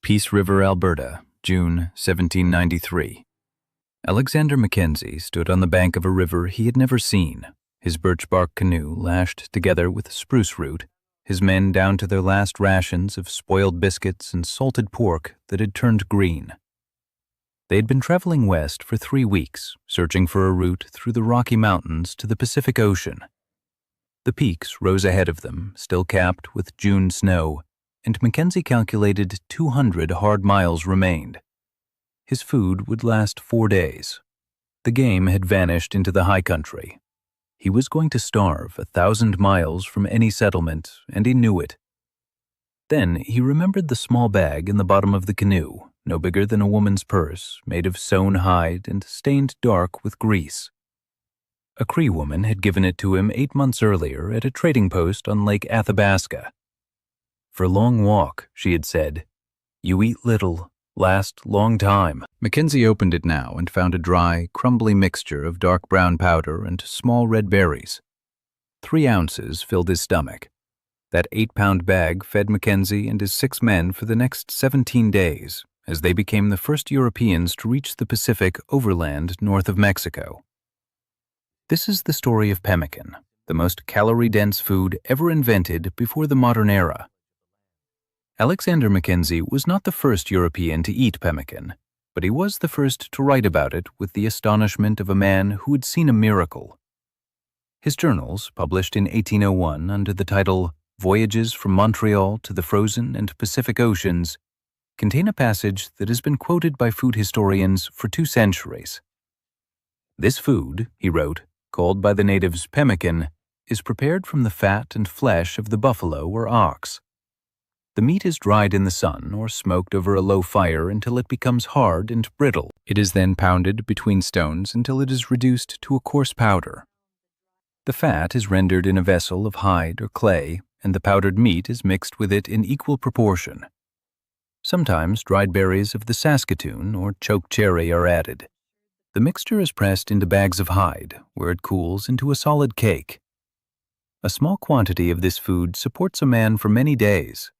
Peace River, Alberta, June 1793. Alexander Mackenzie stood on the bank of a river he had never seen, his birch bark canoe lashed together with spruce root, his men down to their last rations of spoiled biscuits and salted pork that had turned green. They had been traveling west for 3 weeks, searching for a route through the Rocky Mountains to the Pacific Ocean. The peaks rose ahead of them, still capped with June snow, and Mackenzie calculated 200 hard miles remained. His food would last 4 days. The game had vanished into the high country. He was going to starve 1,000 miles from any settlement, and he knew it. Then he remembered the small bag in the bottom of the canoe, no bigger than a woman's purse, made of sewn hide and stained dark with grease. A Cree woman had given it to him 8 months earlier at a trading post on Lake Athabasca. "For long walk," she had said. "You eat little, last long time." Mackenzie opened it now and found a dry, crumbly mixture of dark brown powder and small red berries. 3 ounces filled his stomach. That 8-pound bag fed Mackenzie and his 6 men for the next 17 days, as they became the first Europeans to reach the Pacific overland north of Mexico. This is the story of pemmican, the most calorie-dense food ever invented before the modern era. Alexander Mackenzie was not the first European to eat pemmican, but he was the first to write about it with the astonishment of a man who had seen a miracle. His journals, published in 1801 under the title Voyages from Montreal to the Frozen and Pacific Oceans, contain a passage that has been quoted by food historians for 2 centuries. "This food," he wrote, "called by the natives pemmican, is prepared from the fat and flesh of the buffalo or ox. The meat is dried in the sun or smoked over a low fire until it becomes hard and brittle. It is then pounded between stones until it is reduced to a coarse powder. The fat is rendered in a vessel of hide or clay, and the powdered meat is mixed with it in equal proportion. Sometimes dried berries of the Saskatoon or choke cherry are added. The mixture is pressed into bags of hide, where it cools into a solid cake. A small quantity of this food supports a man for many days.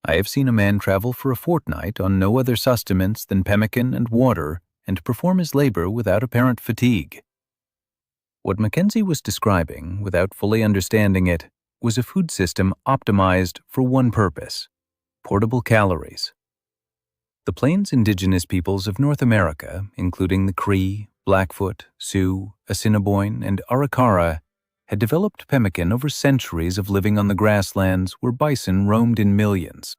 I have seen a man travel for a fortnight on no other sustenance than pemmican and water and perform his labor without apparent fatigue." What Mackenzie was describing, without fully understanding it, was a food system optimized for one purpose: portable calories. The Plains indigenous peoples of North America, including the Cree, Blackfoot, Sioux, Assiniboine, and Arikara, had developed pemmican over centuries of living on the grasslands where bison roamed in millions.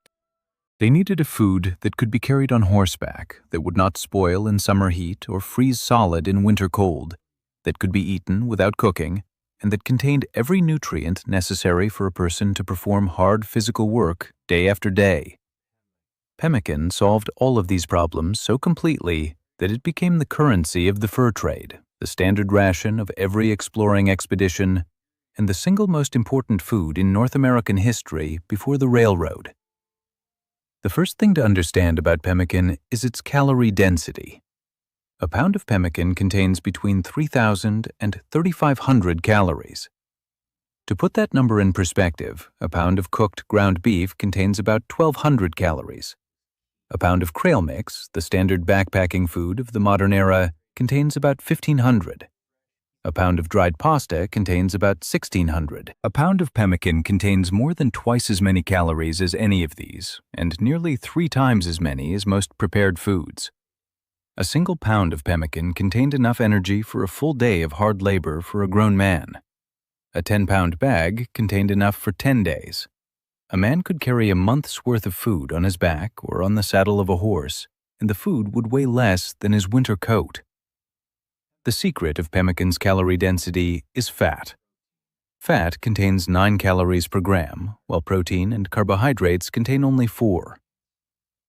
They needed a food that could be carried on horseback, that would not spoil in summer heat or freeze solid in winter cold, that could be eaten without cooking, and that contained every nutrient necessary for a person to perform hard physical work day after day. Pemmican solved all of these problems so completely that it became the currency of the fur trade, the standard ration of every exploring expedition, and the single most important food in North American history before the railroad. The first thing to understand about pemmican is its calorie density. A pound of pemmican contains between 3,000 and 3,500 calories. To put that number in perspective, a pound of cooked ground beef contains about 1,200 calories. A pound of trail mix, the standard backpacking food of the modern era, contains about 1,500. A pound of dried pasta contains about 1,600. A pound of pemmican contains more than twice as many calories as any of these, and nearly 3 times as many as most prepared foods. A single pound of pemmican contained enough energy for a full day of hard labor for a grown man. A 10-pound bag contained enough for 10 days. A man could carry a month's worth of food on his back or on the saddle of a horse, and the food would weigh less than his winter coat. The secret of pemmican's calorie density is fat. Fat contains 9 calories per gram, while protein and carbohydrates contain only 4.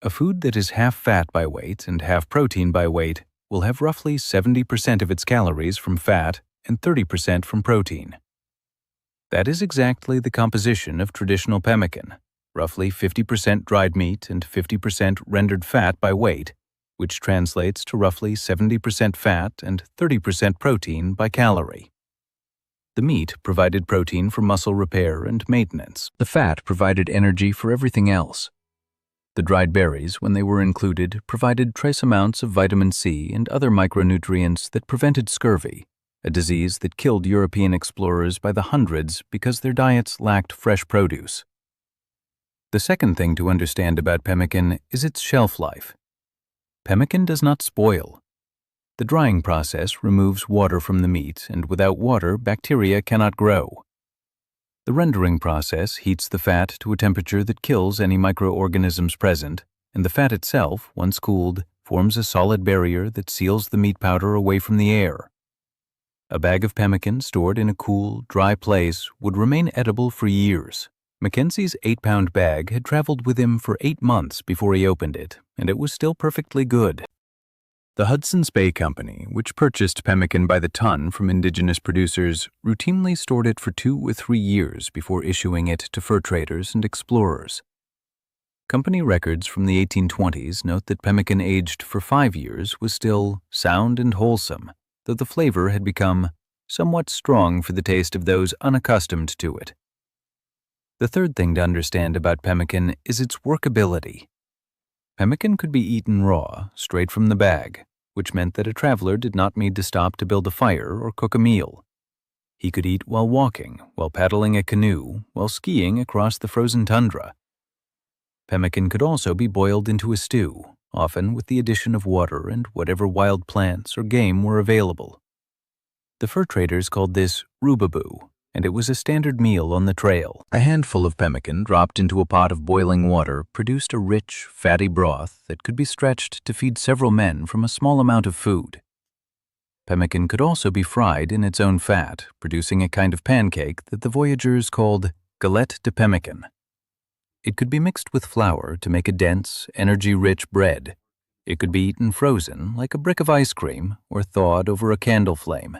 A food that is half fat by weight and half protein by weight will have roughly 70% of its calories from fat and 30% from protein. That is exactly the composition of traditional pemmican, roughly 50% dried meat and 50% rendered fat by weight, which translates to roughly 70% fat and 30% protein by calorie. The meat provided protein for muscle repair and maintenance. The fat provided energy for everything else. The dried berries, when they were included, provided trace amounts of vitamin C and other micronutrients that prevented scurvy, a disease that killed European explorers by the hundreds because their diets lacked fresh produce. The second thing to understand about pemmican is its shelf life. Pemmican does not spoil. The drying process removes water from the meat, and without water, bacteria cannot grow. The rendering process heats the fat to a temperature that kills any microorganisms present, and the fat itself, once cooled, forms a solid barrier that seals the meat powder away from the air. A bag of pemmican stored in a cool, dry place would remain edible for years. Mackenzie's 8-pound bag had traveled with him for 8 months before he opened it, and it was still perfectly good. The Hudson's Bay Company, which purchased pemmican by the ton from indigenous producers, routinely stored it for 2 or 3 years before issuing it to fur traders and explorers. Company records from the 1820s note that pemmican aged for 5 years was still sound and wholesome, though the flavor had become somewhat strong for the taste of those unaccustomed to it. The third thing to understand about pemmican is its workability. Pemmican could be eaten raw, straight from the bag, which meant that a traveler did not need to stop to build a fire or cook a meal. He could eat while walking, while paddling a canoe, while skiing across the frozen tundra. Pemmican could also be boiled into a stew, often with the addition of water and whatever wild plants or game were available. The fur traders called this rubaboo, and it was a standard meal on the trail. A handful of pemmican dropped into a pot of boiling water produced a rich, fatty broth that could be stretched to feed several men from a small amount of food. Pemmican could also be fried in its own fat, producing a kind of pancake that the voyageurs called galette de pemmican. It could be mixed with flour to make a dense, energy-rich bread. It could be eaten frozen, like a brick of ice cream, or thawed over a candle flame.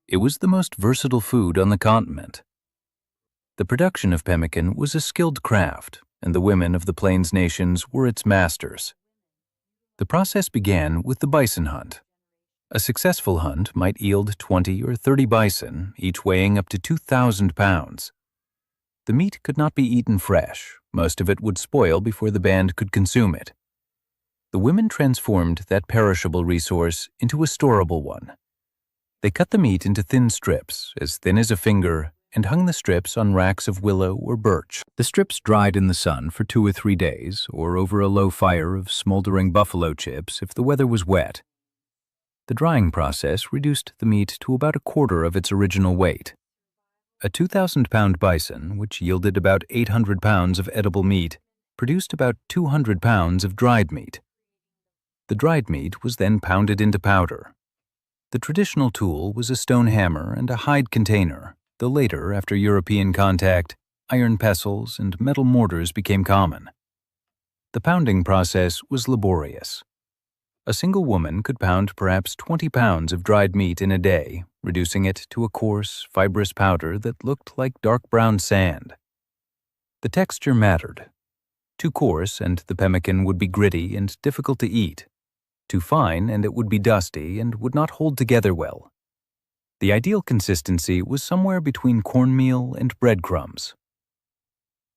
It was the most versatile food on the continent. The production of pemmican was a skilled craft, and the women of the Plains nations were its masters. The process began with the bison hunt. A successful hunt might yield 20 or 30 bison, each weighing up to 2,000 pounds. The meat could not be eaten fresh. Most of it would spoil before the band could consume it. The women transformed that perishable resource into a storable one. They cut the meat into thin strips, as thin as a finger, and hung the strips on racks of willow or birch. The strips dried in the sun for 2 or 3 days, or over a low fire of smoldering buffalo chips if the weather was wet. The drying process reduced the meat to about a quarter of its original weight. A 2,000-pound bison, which yielded about 800 pounds of edible meat, produced about 200 pounds of dried meat. The dried meat was then pounded into powder. The traditional tool was a stone hammer and a hide container, though later, after European contact, iron pestles and metal mortars became common. The pounding process was laborious. A single woman could pound perhaps 20 pounds of dried meat in a day, reducing it to a coarse, fibrous powder that looked like dark brown sand. The texture mattered. Too coarse and the pemmican would be gritty and difficult to eat. Too fine and it would be dusty and would not hold together well. The ideal consistency was somewhere between cornmeal and breadcrumbs.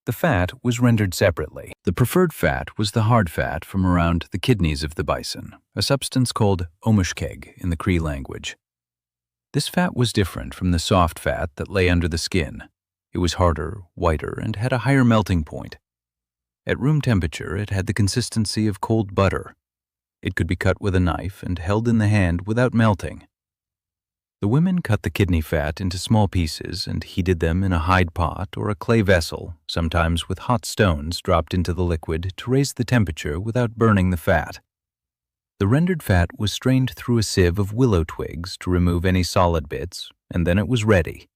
The fat was rendered separately. The preferred fat was the hard fat from around the kidneys of the bison, a substance called omushkeg in the Cree language. This fat was different from the soft fat that lay under the skin. It was harder, whiter, and had a higher melting point. At room temperature, it had the consistency of cold butter. It could be cut with a knife and held in the hand without melting. The women cut the kidney fat into small pieces and heated them in a hide pot or a clay vessel, sometimes with hot stones dropped into the liquid to raise the temperature without burning the fat. The rendered fat was strained through a sieve of willow twigs to remove any solid bits, and then it was ready.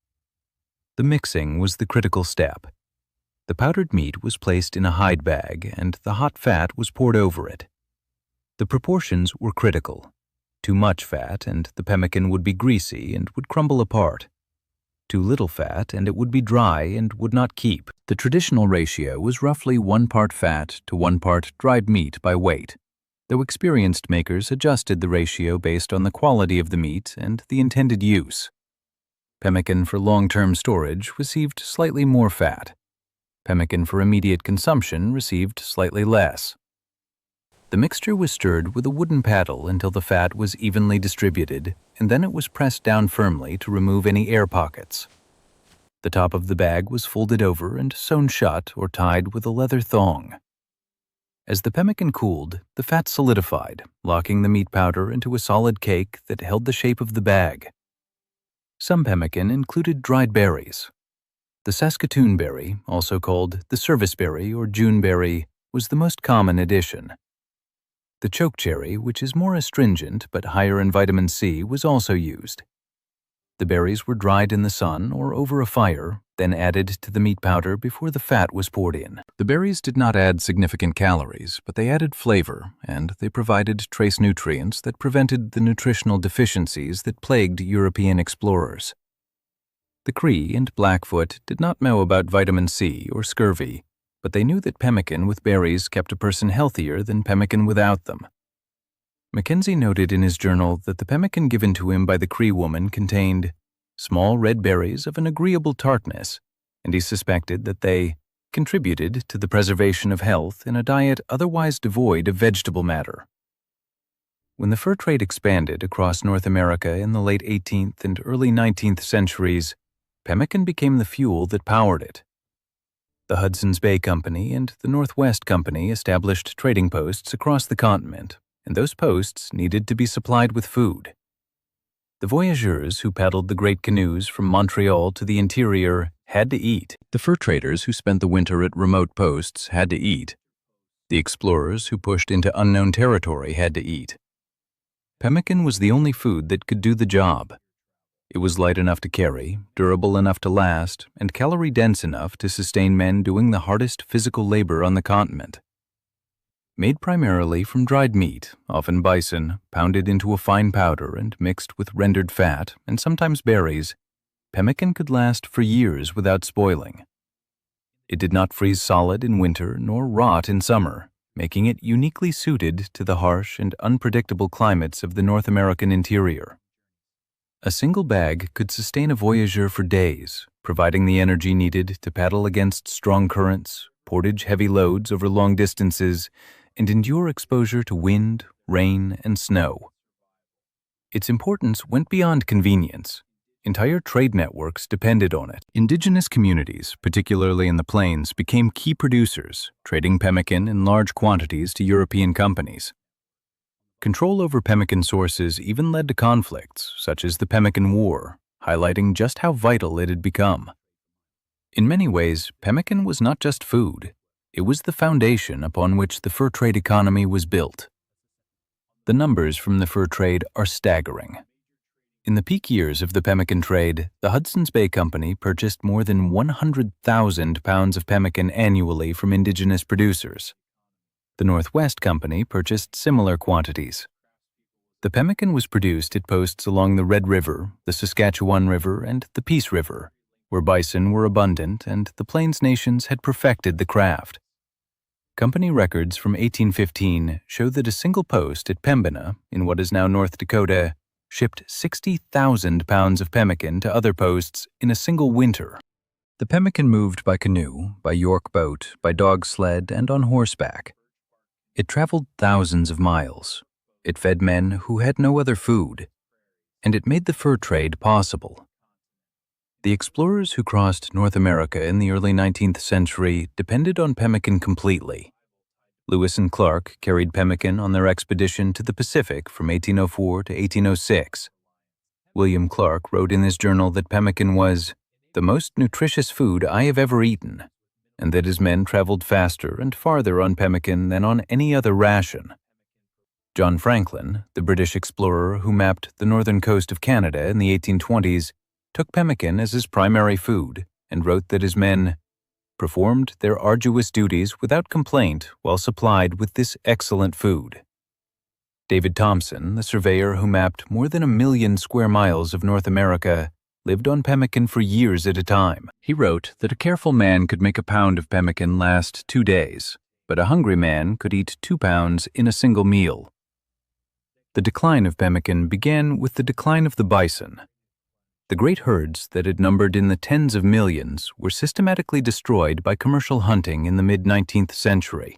The mixing was the critical step. The powdered meat was placed in a hide bag and the hot fat was poured over it. The proportions were critical. Too much fat and the pemmican would be greasy and would crumble apart. Too little fat and it would be dry and would not keep. The traditional ratio was roughly 1 part fat to 1 part dried meat by weight, though experienced makers adjusted the ratio based on the quality of the meat and the intended use. Pemmican for long-term storage received slightly more fat. Pemmican for immediate consumption received slightly less. The mixture was stirred with a wooden paddle until the fat was evenly distributed, and then it was pressed down firmly to remove any air pockets. The top of the bag was folded over and sewn shut or tied with a leather thong. As the pemmican cooled, the fat solidified, locking the meat powder into a solid cake that held the shape of the bag. Some pemmican included dried berries. The Saskatoon berry, also called the service berry or June berry, was the most common addition. The chokecherry, which is more astringent but higher in vitamin C, was also used. The berries were dried in the sun or over a fire, then added to the meat powder before the fat was poured in. The berries did not add significant calories, but they added flavor, and they provided trace nutrients that prevented the nutritional deficiencies that plagued European explorers. The Cree and Blackfoot did not know about vitamin C or scurvy, but they knew that pemmican with berries kept a person healthier than pemmican without them. Mackenzie noted in his journal that the pemmican given to him by the Cree woman contained small red berries of an agreeable tartness, and he suspected that they contributed to the preservation of health in a diet otherwise devoid of vegetable matter. When the fur trade expanded across North America in the late 18th and early 19th centuries, pemmican became the fuel that powered it. The Hudson's Bay Company and the Northwest Company established trading posts across the continent, and those posts needed to be supplied with food. The voyageurs who paddled the great canoes from Montreal to the interior had to eat. The fur traders who spent the winter at remote posts had to eat. The explorers who pushed into unknown territory had to eat. Pemmican was the only food that could do the job. It was light enough to carry, durable enough to last, and calorie-dense enough to sustain men doing the hardest physical labor on the continent. Made primarily from dried meat, often bison, pounded into a fine powder and mixed with rendered fat and sometimes berries, pemmican could last for years without spoiling. It did not freeze solid in winter nor rot in summer, making it uniquely suited to the harsh and unpredictable climates of the North American interior. A single bag could sustain a voyageur for days, providing the energy needed to paddle against strong currents, portage heavy loads over long distances, and endure exposure to wind, rain, and snow. Its importance went beyond convenience. Entire trade networks depended on it. Indigenous communities, particularly in the plains, became key producers, trading pemmican in large quantities to European companies. Control over pemmican sources even led to conflicts, such as the Pemmican War, highlighting just how vital it had become. In many ways, pemmican was not just food. It was the foundation upon which the fur trade economy was built. The numbers from the fur trade are staggering. In the peak years of the pemmican trade, the Hudson's Bay Company purchased more than 100,000 pounds of pemmican annually from indigenous producers. The Northwest Company purchased similar quantities. The pemmican was produced at posts along the Red River, the Saskatchewan River, and the Peace River, where bison were abundant and the Plains nations had perfected the craft. Company records from 1815 show that a single post at Pembina, in what is now North Dakota, shipped 60,000 pounds of pemmican to other posts in a single winter. The pemmican moved by canoe, by York boat, by dog sled, and on horseback. It traveled thousands of miles. It fed men who had no other food, and it made the fur trade possible. The explorers who crossed North America in the early 19th century depended on pemmican completely. Lewis and Clark carried pemmican on their expedition to the Pacific from 1804 to 1806. William Clark wrote in his journal that pemmican was the most nutritious food I have ever eaten, and that his men traveled faster and farther on pemmican than on any other ration. John Franklin, the British explorer who mapped the northern coast of Canada in the 1820s, took pemmican as his primary food and wrote that his men performed their arduous duties without complaint while supplied with this excellent food. David Thompson, the surveyor who mapped more than 1 million square miles of North America, lived on pemmican for years at a time. He wrote that a careful man could make a pound of pemmican last 2 days, but a hungry man could eat 2 pounds in a single meal. The decline of pemmican began with the decline of the bison. The great herds that had numbered in the tens of millions were systematically destroyed by commercial hunting in the mid-19th century.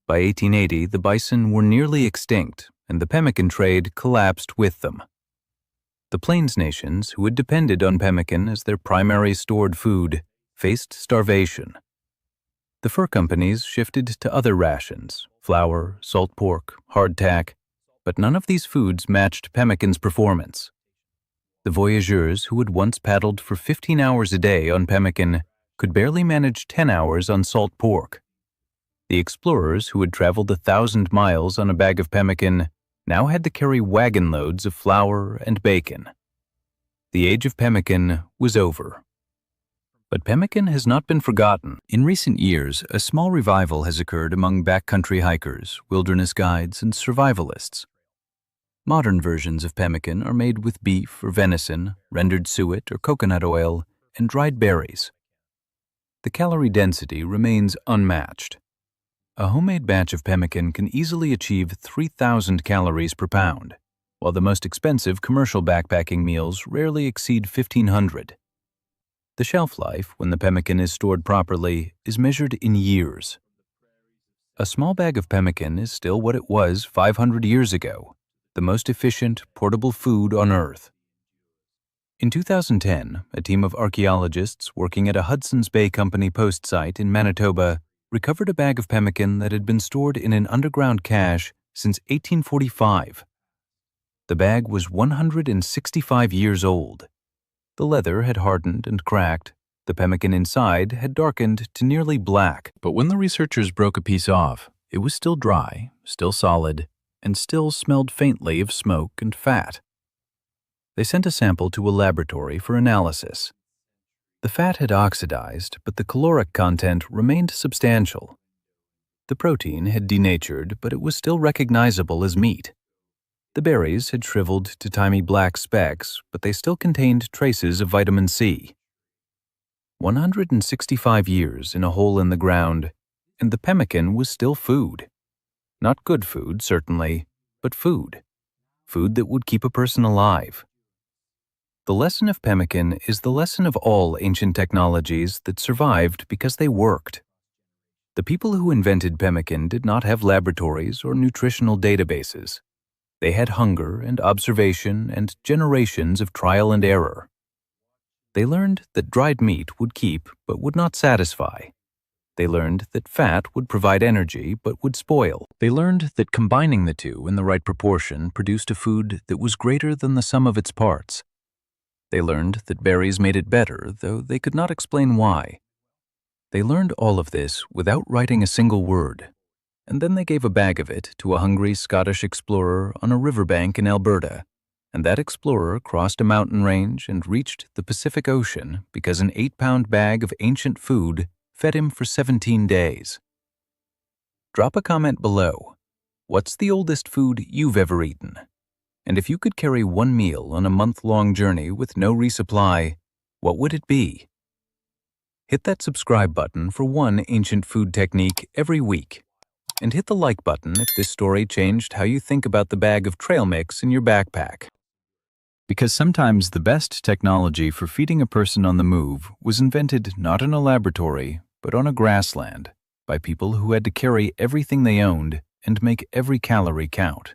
By 1880, the bison were nearly extinct, and the pemmican trade collapsed with them. The Plains nations, who had depended on pemmican as their primary stored food, faced starvation. The fur companies shifted to other rations, flour, salt pork, hardtack, but none of these foods matched pemmican's performance. The voyageurs who had once paddled for 15 hours a day on pemmican could barely manage 10 hours on salt pork. The explorers who had traveled 1,000 miles on a bag of pemmican now had to carry wagon loads of flour and bacon. The age of pemmican was over. But pemmican has not been forgotten. In recent years, a small revival has occurred among backcountry hikers, wilderness guides, and survivalists. Modern versions of pemmican are made with beef or venison, rendered suet or coconut oil, and dried berries. The calorie density remains unmatched. A homemade batch of pemmican can easily achieve 3,000 calories per pound, while the most expensive commercial backpacking meals rarely exceed 1,500. The shelf life, when the pemmican is stored properly, is measured in years. A small bag of pemmican is still what it was 500 years ago, the most efficient, portable food on Earth. In 2010, a team of archaeologists working at a Hudson's Bay Company post site in Manitoba recovered a bag of pemmican that had been stored in an underground cache since 1845. The bag was 165 years old. The leather had hardened and cracked. The pemmican inside had darkened to nearly black. But when the researchers broke a piece off, it was still dry, still solid, and still smelled faintly of smoke and fat. They sent a sample to a laboratory for analysis. The fat had oxidized, but the caloric content remained substantial. The protein had denatured, but it was still recognizable as meat. The berries had shriveled to tiny black specks, but they still contained traces of vitamin C. 165 years in a hole in the ground, and the pemmican was still food. Not good food, certainly, but food. Food that would keep a person alive. The lesson of pemmican is the lesson of all ancient technologies that survived because they worked. The people who invented pemmican did not have laboratories or nutritional databases. They had hunger and observation and generations of trial and error. They learned that dried meat would keep but would not satisfy. They learned that fat would provide energy but would spoil. They learned that combining the two in the right proportion produced a food that was greater than the sum of its parts. They learned that berries made it better, though they could not explain why. They learned all of this without writing a single word, and then they gave a bag of it to a hungry Scottish explorer on a riverbank in Alberta, and that explorer crossed a mountain range and reached the Pacific Ocean because an 8-pound bag of ancient food fed him for 17 days. Drop a comment below. What's the oldest food you've ever eaten? And if you could carry one meal on a month-long journey with no resupply, what would it be? Hit that subscribe button for one ancient food technique every week. And hit the like button if this story changed how you think about the bag of trail mix in your backpack. Because sometimes the best technology for feeding a person on the move was invented not in a laboratory, but on a grassland, by people who had to carry everything they owned and make every calorie count.